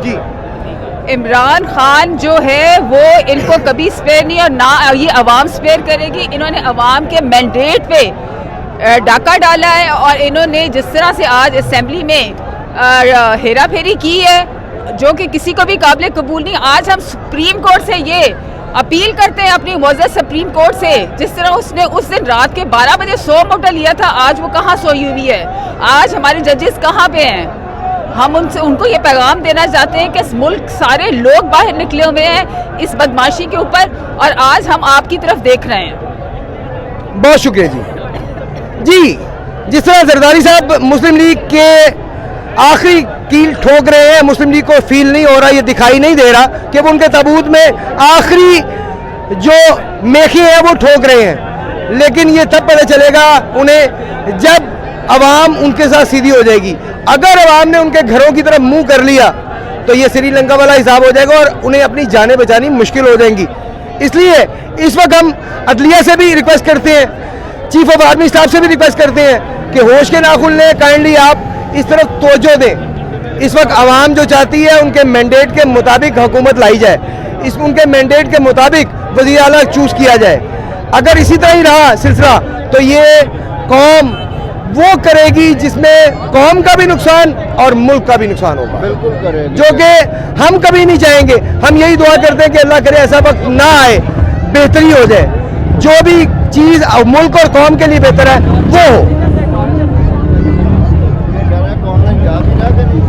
जी, इमरान खान जो है वो इनको कभी स्पेयर नहीं और ना ये अवाम स्पेयर करेगी। इन्होंने अवाम के मैंडेट पे डाका डाला है और इन्होंने जिस तरह से आज असेंबली में हेरा फेरी की है जो कि किसी को भी काबिल कबूल नहीं। आज हम सुप्रीम कोर्ट से ये अपील करते हैं अपनी मुअज़्ज़ज़ सुप्रीम कोर्ट से, जिस तरह उसने उस दिन रात के 12 बजे सो मोटा लिया था, आज वो कहाँ सोई हुई है, आज हमारे जजेस कहाँ पे हैं। हम उनको ये पैगाम देना चाहते हैं कि इस मुल्क सारे लोग बाहर निकले हुए हैं इस बदमाशी के ऊपर और आज हम आपकी तरफ देख रहे हैं। बहुत शुक्रिया जी। जिस तरह जरदारी साहब मुस्लिम लीग के आखिरी कील ठोक रहे हैं, मुस्लिम लीग को फील नहीं हो रहा, ये दिखाई नहीं दे रहा कि वो उनके ताबूत में आखिरी जो मेखे हैं वो ठोक रहे हैं, लेकिन ये तब पता चलेगा उन्हें जब अवाम उनके साथ सीधी हो जाएगी। अगर अवाम ने उनके घरों की तरफ मुंह कर लिया तो ये श्रीलंका वाला हिसाब हो जाएगा और उन्हें अपनी जानें बचानी मुश्किल हो जाएंगी। इसलिए इस वक्त हम अदलिया से भी रिक्वेस्ट करते हैं, चीफ ऑफ आर्मी स्टाफ से भी रिक्वेस्ट करते हैं कि होश के नाखुन लें, काइंडली आप इस तरफ तवज्जो दें। इस वक्त आवाम जो चाहती है उनके मैंडेट के मुताबिक हुकूमत लाई जाए, उनके मैंडेट के मुताबिक वज़ीर आला चूज किया जाए। अगर इसी तरह ही रहा सिलसिला तो ये कौम वो करेगी जिसमें कौम का भी नुकसान और मुल्क का भी नुकसान होगा, बिल्कुल करेगी, जो कि हम कभी नहीं चाहेंगे। हम यही दुआ करते हैं कि अल्लाह करे ऐसा वक्त ना आए, बेहतरी हो जाए, जो भी चीज़ मुल्क और कौम के लिए बेहतर है वो हो। कौन जा भी ना करें।